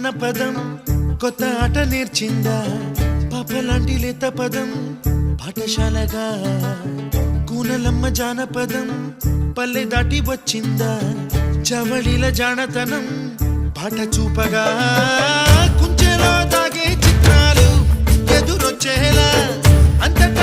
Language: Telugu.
అన్న పదం కొత్త ఆట నేర్చిందా పాపలాంటి లేత పదం పాఠశాలగా కూనలమ్మ జానపదం పల్లె దాటి వచ్చిందా చవళిల జానతనం పాట చూపగా కుంచెలో దాగే చిత్రాలు ఎదురొచ్చేలా అంతటా